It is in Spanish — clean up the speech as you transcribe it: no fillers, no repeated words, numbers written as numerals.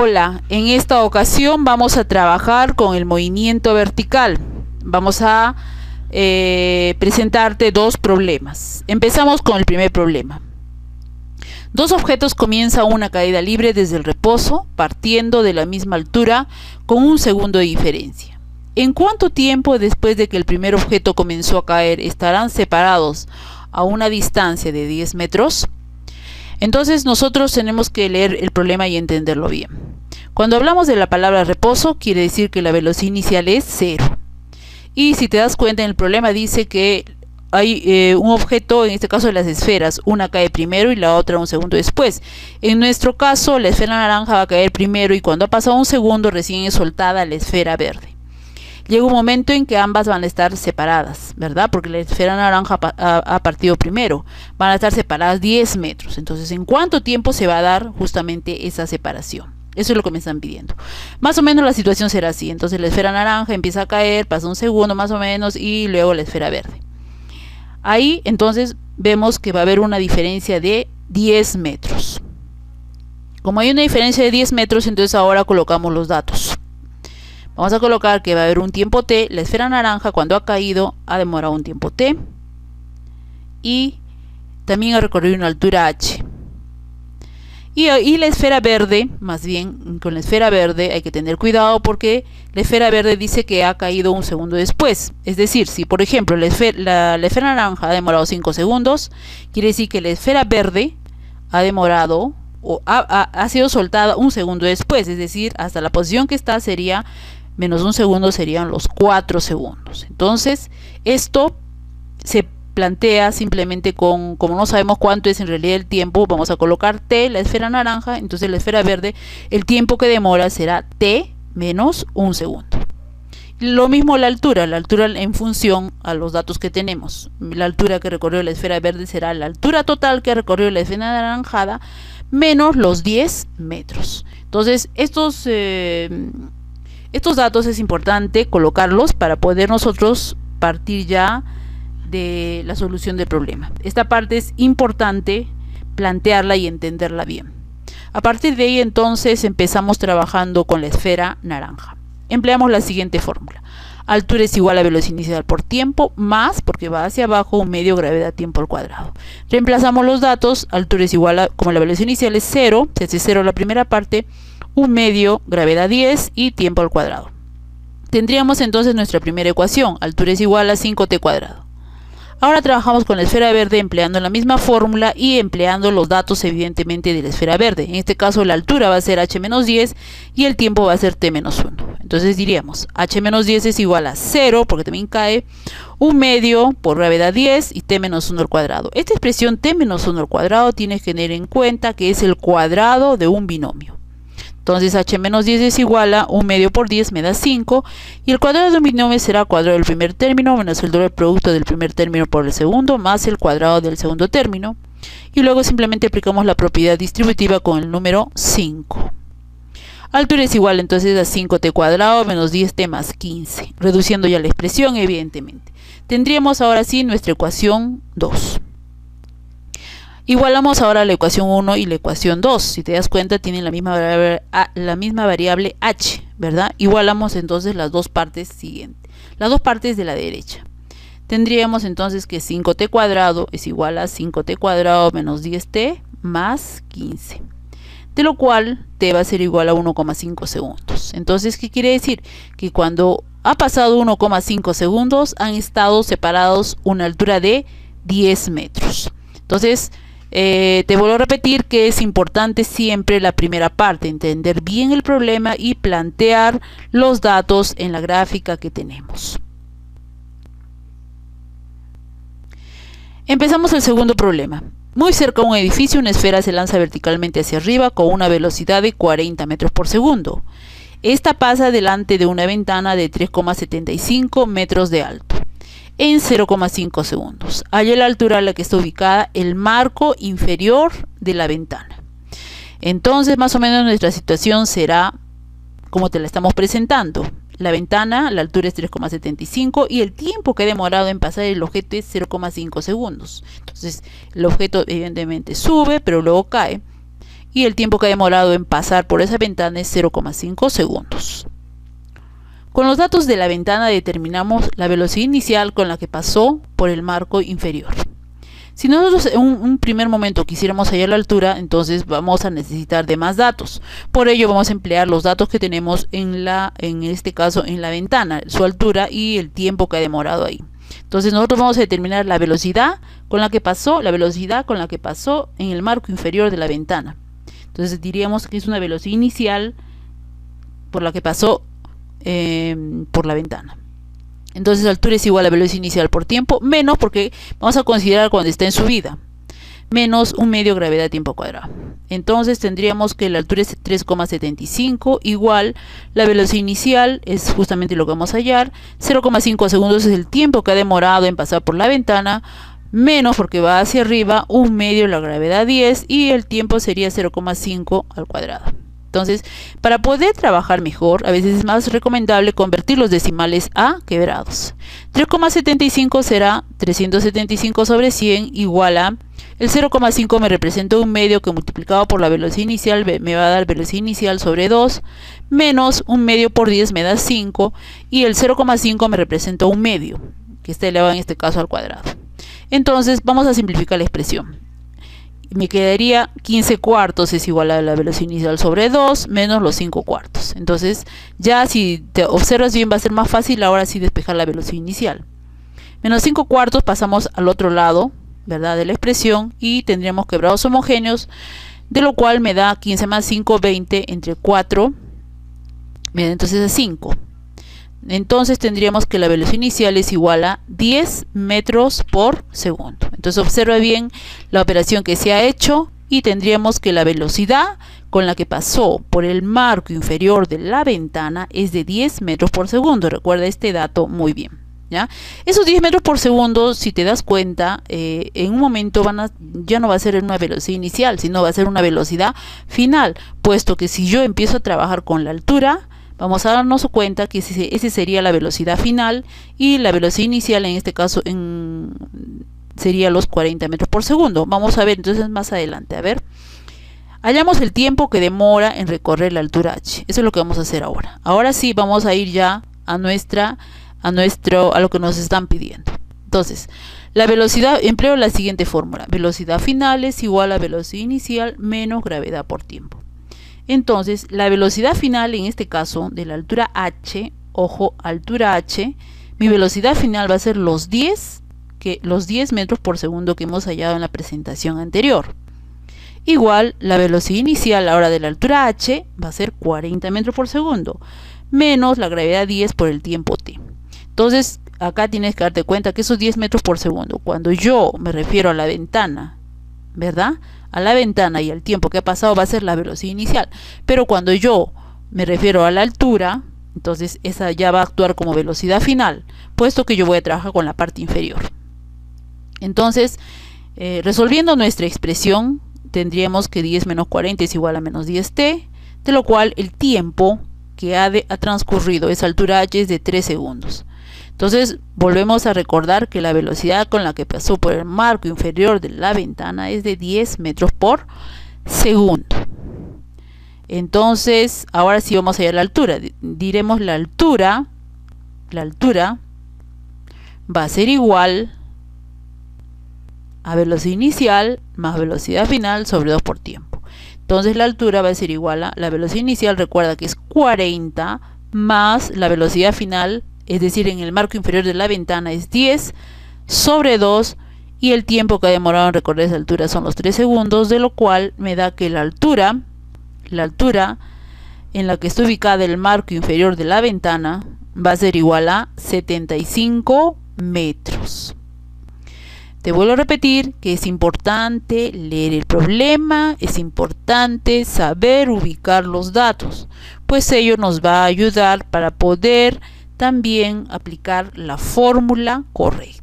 Hola, en esta ocasión vamos a trabajar con el movimiento vertical. Vamos a presentarte dos problemas. Empezamos con el primer problema. Dos objetos comienzan una caída libre desde el reposo, partiendo de la misma altura con un segundo de diferencia. ¿En cuánto tiempo después de que el primer objeto comenzó a caer estarán separados a una distancia de 10 metros? Entonces nosotros tenemos que leer el problema y entenderlo bien. Cuando hablamos de la palabra reposo, quiere decir que la velocidad inicial es 0. Y si te das cuenta, en el problema dice que hay un objeto, en este caso de las esferas, una cae primero y la otra un segundo después. En nuestro caso, la esfera naranja va a caer primero y cuando ha pasado un segundo recién es soltada la esfera verde. Llega un momento en que ambas van a estar separadas, ¿verdad? Porque la esfera naranja ha partido primero. Van a estar separadas 10 metros. Entonces, ¿en cuánto tiempo se va a dar justamente esa separación? Eso es lo que me están pidiendo. Más o menos la situación será así. Entonces la esfera naranja empieza a caer, pasa un segundo más o menos y luego la esfera verde. Ahí entonces vemos que va a haber una diferencia de 10 metros. Como hay una diferencia de 10 metros, entonces ahora colocamos los datos. Vamos a colocar que va a haber un tiempo t. La esfera naranja cuando ha caído ha demorado un tiempo t. Y también ha recorrido una altura h. Y la esfera verde, más bien con la esfera verde hay que tener cuidado porque la esfera verde dice que ha caído un segundo después. Es decir, si por ejemplo la esfera naranja ha demorado 5 segundos, quiere decir que la esfera verde ha demorado o ha sido soltada un segundo después. Es decir, hasta la posición que está sería menos un segundo, serían los 4 segundos. Entonces, esto se plantea simplemente como no sabemos cuánto es en realidad el tiempo, vamos a colocar t, la esfera naranja, entonces la esfera verde, el tiempo que demora será t menos un segundo. Lo mismo la altura en función a los datos que tenemos. La altura que recorrió la esfera verde será la altura total que recorrió la esfera anaranjada menos los 10 metros. Entonces, estos datos es importante colocarlos para poder nosotros partir ya de la solución del problema. Esta parte es importante plantearla y entenderla bien. A partir de ahí entonces empezamos trabajando con la esfera naranja. Empleamos la siguiente fórmula. Altura es igual a velocidad inicial por tiempo más, porque va hacia abajo, un medio gravedad tiempo al cuadrado. Reemplazamos los datos. Altura es igual a, como la velocidad inicial es 0, se hace 0 la primera parte, un medio gravedad 10 y tiempo al cuadrado. Tendríamos entonces nuestra primera ecuación. Altura es igual a 5t cuadrado. Ahora trabajamos con la esfera verde empleando la misma fórmula y empleando los datos evidentemente de la esfera verde. En este caso la altura va a ser h menos 10 y el tiempo va a ser t menos 1. Entonces diríamos h menos 10 es igual a 0, porque también cae, un medio por gravedad 10 y t menos 1 al cuadrado. Esta expresión t menos 1 al cuadrado tienes que tener en cuenta que es el cuadrado de un binomio. Entonces h menos 10 es igual a 1 medio por 10 me da 5 y el cuadrado de un binomio será cuadrado del primer término menos el doble producto del primer término por el segundo más el cuadrado del segundo término y luego simplemente aplicamos la propiedad distributiva con el número 5. Altura es igual entonces a 5t cuadrado menos 10t más 15, reduciendo ya la expresión evidentemente. Tendríamos ahora sí nuestra ecuación 2. Igualamos ahora la ecuación 1 y la ecuación 2. Si te das cuenta, tienen la misma variable h, ¿verdad? Igualamos entonces las dos partes siguientes, las dos partes de la derecha. Tendríamos entonces que 5t cuadrado es igual a 5t cuadrado menos 10t más 15. De lo cual t va a ser igual a 1,5 segundos. Entonces, ¿qué quiere decir? Que cuando ha pasado 1,5 segundos han estado separados una altura de 10 metros. Entonces, te vuelvo a repetir que es importante siempre la primera parte, entender bien el problema y plantear los datos en la gráfica que tenemos. Empezamos el segundo problema. Muy cerca a un edificio, una esfera se lanza verticalmente hacia arriba con una velocidad de 40 metros por segundo. Esta pasa delante de una ventana de 3,75 metros de alto en 0,5 segundos. Halla la altura a la que está ubicada el marco inferior de la ventana. Entonces, más o menos nuestra situación será como te la estamos presentando. La ventana, la altura es 3,75 y el tiempo que ha demorado en pasar el objeto es 0,5 segundos. Entonces, el objeto evidentemente sube, pero luego cae. y el tiempo que ha demorado en pasar por esa ventana es 0,5 segundos. Con los datos de la ventana determinamos la velocidad inicial con la que pasó por el marco inferior. Si nosotros en un primer momento quisiéramos hallar la altura, entonces vamos a necesitar de más datos. Por ello vamos a emplear los datos que tenemos en este caso en la ventana, su altura y el tiempo que ha demorado ahí. Entonces nosotros vamos a determinar la velocidad con la que pasó en el marco inferior de la ventana. Entonces diríamos que es una velocidad inicial por la que pasó por la ventana. Entonces la altura es igual a la velocidad inicial por tiempo, menos, porque vamos a considerar cuando está en subida, menos 1/2 gravedad tiempo cuadrado. Entonces tendríamos que la altura es 3,75 igual la velocidad inicial, es justamente lo que vamos a hallar, 0,5 segundos es el tiempo que ha demorado en pasar por la ventana, menos, porque va hacia arriba, 1/2 la gravedad 10 y el tiempo sería 0,5 al cuadrado. Entonces, para poder trabajar mejor, a veces es más recomendable convertir los decimales a quebrados. 3,75 será 375 sobre 100 igual a, el 0,5 me representa 1/2 que multiplicado por la velocidad inicial me va a dar velocidad inicial sobre 2, menos 1/2 por 10 me da 5, y el 0,5 me representa 1/2, que está elevado en este caso al cuadrado. Entonces, vamos a simplificar la expresión. Me quedaría 15 cuartos es igual a la velocidad inicial sobre 2 menos los 5 cuartos. Entonces ya si te observas bien va a ser más fácil ahora sí despejar la velocidad inicial. Menos 5 cuartos pasamos al otro lado, ¿verdad?, de la expresión, y tendríamos quebrados homogéneos, de lo cual me da 15 más 5, 20 entre 4, entonces es 5. Entonces tendríamos que la velocidad inicial es igual a 10 metros por segundo. Entonces observa bien la operación que se ha hecho y tendríamos que la velocidad con la que pasó por el marco inferior de la ventana es de 10 metros por segundo. Recuerda este dato muy bien, ¿ya? Esos 10 metros por segundo, si te das cuenta, en un momento ya no va a ser una velocidad inicial, sino va a ser una velocidad final, puesto que si yo empiezo a trabajar con la altura, vamos a darnos cuenta que ese sería la velocidad final y la velocidad inicial en este caso sería los 40 metros por segundo. Vamos a ver entonces más adelante. A ver, hallamos el tiempo que demora en recorrer la altura h. Eso es lo que vamos a hacer ahora. Ahora sí vamos a ir ya a lo que nos están pidiendo. Entonces, la velocidad, empleo la siguiente fórmula. Velocidad final es igual a velocidad inicial menos gravedad por tiempo. Entonces, la velocidad final en este caso de la altura h, ojo, altura h, mi velocidad final va a ser los 10 metros por segundo que hemos hallado en la presentación anterior. Igual, la velocidad inicial ahora de la altura h va a ser 40 metros por segundo, menos la gravedad 10 por el tiempo t. Entonces, acá tienes que darte cuenta que esos 10 metros por segundo, cuando yo me refiero a la ventana, ¿verdad?, a la ventana y al tiempo que ha pasado va a ser la velocidad inicial, pero cuando yo me refiero a la altura, entonces esa ya va a actuar como velocidad final, puesto que yo voy a trabajar con la parte inferior. Entonces, resolviendo nuestra expresión, tendríamos que 10 menos 40 es igual a menos 10t, de lo cual el tiempo que ha transcurrido esa altura h es de 3 segundos. Entonces volvemos a recordar que la velocidad con la que pasó por el marco inferior de la ventana es de 10 metros por segundo. Entonces ahora sí vamos a ir a la altura. Diremos la altura va a ser igual a velocidad inicial más velocidad final sobre 2 por tiempo. Entonces la altura va a ser igual a la velocidad inicial, recuerda que es 40 más la velocidad final, es decir, en el marco inferior de la ventana es 10 sobre 2, y el tiempo que ha demorado en recorrer esa altura son los 3 segundos, de lo cual me da que la altura en la que está ubicada el marco inferior de la ventana va a ser igual a 75 metros. Te vuelvo a repetir que es importante leer el problema, es importante saber ubicar los datos, pues ello nos va a ayudar para poder también aplicar la fórmula correcta.